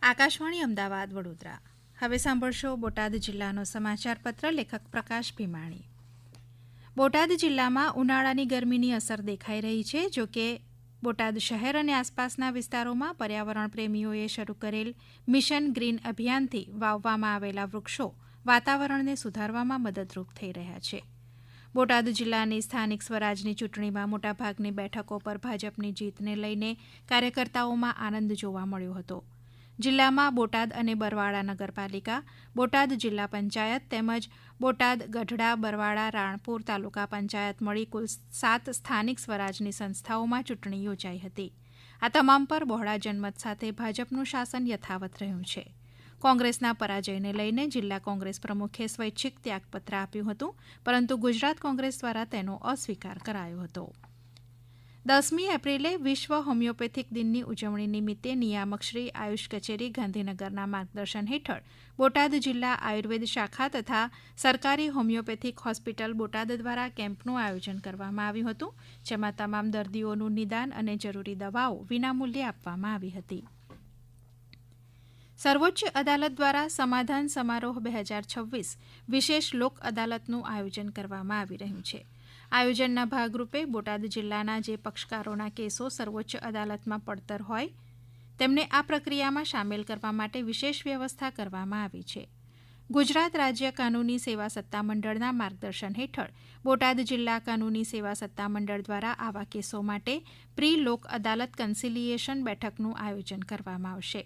આકાશવાણી અમદાવાદ વડોદરા. હવે સાંભળશો બોટાદ જિલ્લાનો સમાચાર પત્ર. લેખક પ્રકાશ ભીમાણી. બોટાદ જિલ્લામાં ઉનાળાની ગરમીની અસર દેખાઈ રહી છે. જોકે બોટાદ શહેર અને આસપાસના વિસ્તારોમાં પર્યાવરણ પ્રેમીઓએ શરૂ કરેલ મિશન ગ્રીન અભિયાનથી વાવવામાં આવેલા વૃક્ષો વાતાવરણને સુધારવામાં મદદરૂપ થઈ રહ્યા છે. બોટાદ જિલ્લાની સ્થાનિક સ્વરાજની ચૂંટણીમાં મોટાભાગની બેઠકો પર ભાજપની જીતને લઈને કાર્યકર્તાઓમાં આનંદ જોવા મળ્યો હતો. જિલ્લામાં બોટાદ અને બરવાડા નગરપાલિકા, બોટાદ જિલ્લા પંચાયત તેમજ બોટાદ, ગઢડા, બરવાડા, રાણપુર તાલુકા પંચાયત મળી કુલ 7 સ્થાનિક સ્વરાજની સંસ્થાઓમાં ચૂંટણી યોજાઈ હતી. આ તમામ પર બહોળા જનમત સાથે ભાજપનું શાસન યથાવત રહ્યું છે. કોંગ્રેસના પરાજયને લઈને જિલ્લા કોંગ્રેસ પ્રમુખે સ્વૈચ્છિક ત્યાગપત્ર આપ્યું હતું, પરંતુ ગુજરાત કોંગ્રેસ દ્વારા તેનો અસ્વીકાર કરાયો હતો. 10મી એપ્રિલે વિશ્વ હોમિયોપેથિક દિનની ઉજવણી નિમિત્તે નિયામક શ્રી આયુષ કચેરી ગાંધીનગરના માર્ગદર્શન હેઠળ બોટાદ જિલ્લા આયુર્વેદ શાખા તથા સરકારી હોમિયોપેથિક હોસ્પિટલ બોટાદ દ્વારા કેમ્પનું આયોજન કરવામાં આવ્યું હતું, જેમાં તમામ દર્દીઓનું નિદાન અને જરૂરી દવાઓ વિનામૂલ્યે આપવામાં આવી હતી. સર્વોચ્ચ અદાલત દ્વારા સમાધાન સમારોહ 2026 વિશેષ લોક અદાલતનું આયોજન કરવામાં આવી રહ્યું છે. આયોજનના ભાગરૂપે બોટાદ જિલ્લાના જે પક્ષકારોના કેસો સર્વોચ્ચ અદાલતમાં પડતર હોય તેમને આ પ્રક્રિયામાં સામેલ કરવા માટે વિશેષ વ્યવસ્થા કરવામાં આવી છે. ગુજરાત રાજ્ય કાનૂની સેવા સત્તામંડળના માર્ગદર્શન હેઠળ બોટાદ જિલ્લા કાનૂની સેવા સત્તામંડળ દ્વારા આવા કેસો માટે પ્રી લોક અદાલત કન્સિલિયેશન બેઠકનું આયોજન કરવામાં આવશે.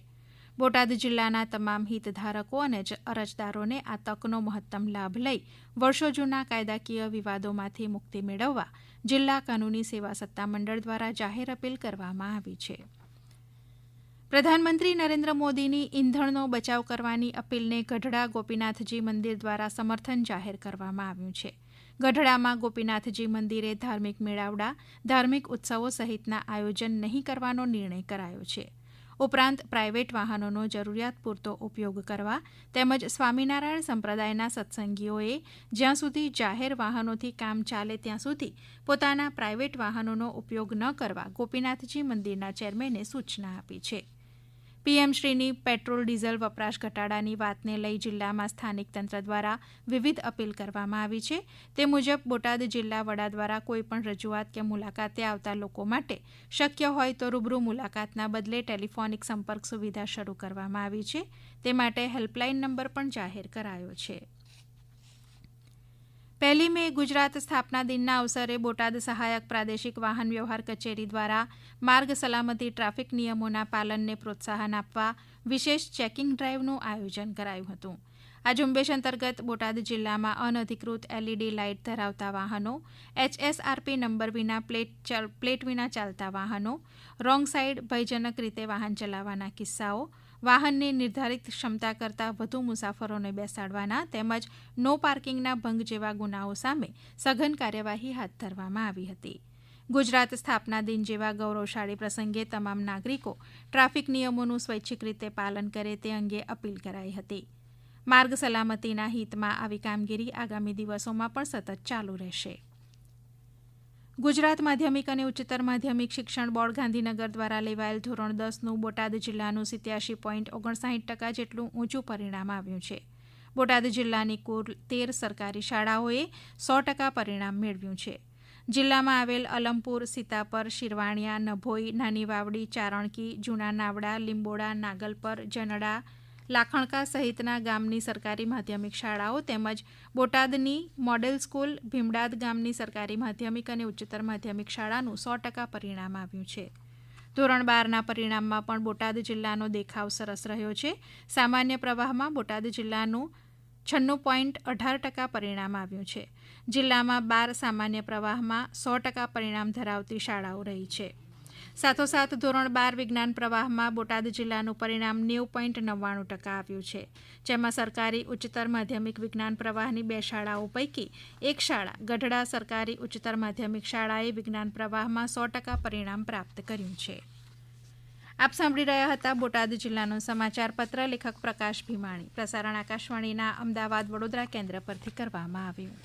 બોટાદ જિલ્લાના તમામ હિતધારકો અને અરજદારોને આ તકનો મહત્તમ લાભ લઈ વર્ષો જૂના કાયદાકીય વિવાદોમાંથી મુક્તિ મેળવવા જિલ્લા કાનૂની સેવા સત્તામંડળ દ્વારા જાહેર અપીલ કરવામાં આવી છે. પ્રધાનમંત્રી નરેન્દ્ર મોદીની ઇંધણનો બચાવ કરવાની અપીલને ગઢડા ગોપીનાથજી મંદિર દ્વારા સમર્થન જાહેર કરવામાં આવ્યું છે. ગઢડામાં ગોપીનાથજી મંદિરે ધાર્મિક મેળાવડા, ધાર્મિક ઉત્સવો સહિતના આયોજન નહીં કરવાનો નિર્ણય કરાયો છે. ઉપરાંત પ્રાઇવેટ વાહનોનો જરૂરિયાત પૂરતો ઉપયોગ કરવા તેમજ સ્વામિનારાયણ સંપ્રદાયના સત્સંગીઓએ જ્યાં સુધી જાહેર વાહનોથી કામ ચાલે ત્યાં સુધી પોતાના પ્રાઇવેટ વાહનોનો ઉપયોગ ન કરવા ગોપીનાથજી મંદિરના ચેરમેને સૂચના આપી છે. પીએમ શ્રીની પેટ્રોલ ડીઝલ વપરાશ ઘટાડાની વાતને લઈ જિલ્લામાં સ્થાનિક તંત્ર દ્વારા વિવિધ અપીલ કરવામાં આવી છે. તે મુજબ બોટાદ જિલ્લા વડા દ્વારા કોઈપણ રજૂઆત કે મુલાકાતે આવતા લોકો માટે શક્ય હોય તો રૂબરૂ મુલાકાતના બદલે ટેલિફોનિક સંપર્ક સુવિધા શરૂ કરવામાં આવી છે. તે માટે હેલ્પલાઇન નંબર પણ જાહેર કરાયો છે. 1 મે ગુજરાત સ્થાપના દિનના અવસરે બોટાદ સહાયક પ્રાદેશિક વાહન વ્યવહાર કચેરી દ્વારા માર્ગ સલામતી ટ્રાફિક નિયમોના પાલનને પ્રોત્સાહન આપવા વિશેષ ચેકિંગ ડ્રાઇવનું આયોજન કરાયું હતું. આ ઝુંબેશ અંતર્ગત બોટાદ જિલ્લામાં અનધિકૃત એલઈડી લાઇટ ધરાવતા વાહનો, HSRP નંબર વિના પ્લેટ વિના ચાલતા વાહનો, રોંગ સાઇડ ભયજનક રીતે વાહન ચલાવવાના કિસ્સાઓ, વાહનની નિર્ધારિત ક્ષમતા કરતાં વધુ મુસાફરોને બેસાડવાના તેમજ નો પાર્કિંગના ભંગ જેવા ગુનાઓ સામે સઘન કાર્યવાહી હાથ ધરવામાં આવી હતી. ગુજરાત સ્થાપના દિન જેવા ગૌરવશાળી પ્રસંગે તમામ નાગરિકો ટ્રાફિક નિયમોનું સ્વૈચ્છિક રીતે પાલન કરે તે અંગે અપીલ કરાઈ હતી. માર્ગ સલામતીના હિતમાં આવી કામગીરી આગામી દિવસોમાં પણ સતત ચાલુ રહેશે. ગુજરાત માધ્યમિક અને ઉચ્ચતર માધ્યમિક શિક્ષણ બોર્ડ ગાંધીનગર દ્વારા લેવાયેલ ધોરણ 10નું બોટાદ જિલ્લાનું 87.59% જેટલું ઊંચું પરિણામ આવ્યું છે. બોટાદ જિલ્લાની કુલ 13 સરકારી શાળાઓએ 100% પરિણામ મેળવ્યું છે. જિલ્લામાં આવેલ અલમપુર, સીતાપર, શિરવાણિયા, નભોઈ, નાની વાવડી, ચારણકી, જૂના નાવડા, લીંબોડા, નાગલપર, જનડા, લાખણકા સહિતના ગામની સરકારી માધ્યમિક શાળાઓ તેમજ બોટાદની મોડેલ સ્કૂલ, ભીમડાદ ગામની સરકારી માધ્યમિક અને ઉચ્ચતર માધ્યમિક શાળાનું 100% પરિણામ આવ્યું છે. ધોરણ 12ના પરિણામમાં પણ બોટાદ જિલ્લાનો દેખાવ સરસ રહ્યો છે. સામાન્ય પ્રવાહમાં બોટાદ જિલ્લાનું 96.18% પરિણામ આવ્યું છે. જિલ્લામાં 12 સામાન્ય પ્રવાહમાં 100% પરિણામ ધરાવતી શાળાઓ રહી છે. સાથોસાથ ધોરણ 12 વિજ્ઞાન પ્રવાહમાં બોટાદ જિલ્લાનું પરિણામ 90.99% આવ્યું છે, જેમાં સરકારી ઉચ્ચતર માધ્યમિક વિજ્ઞાન પ્રવાહની 2 શાળાઓ પૈકી એક શાળા ગઢડા સરકારી ઉચ્ચતર માધ્યમિક શાળાએ વિજ્ઞાન પ્રવાહમાં 100% પરિણામ પ્રાપ્ત કર્યું છે. આપ સાંભળી રહ્યા હતા બોટાદ જિલ્લાનો સમાચાર પત્ર. લેખક પ્રકાશ ભીમાણી. પ્રસારણ આકાશવાણીના અમદાવાદ વડોદરા કેન્દ્ર પરથી કરવામાં આવ્યું.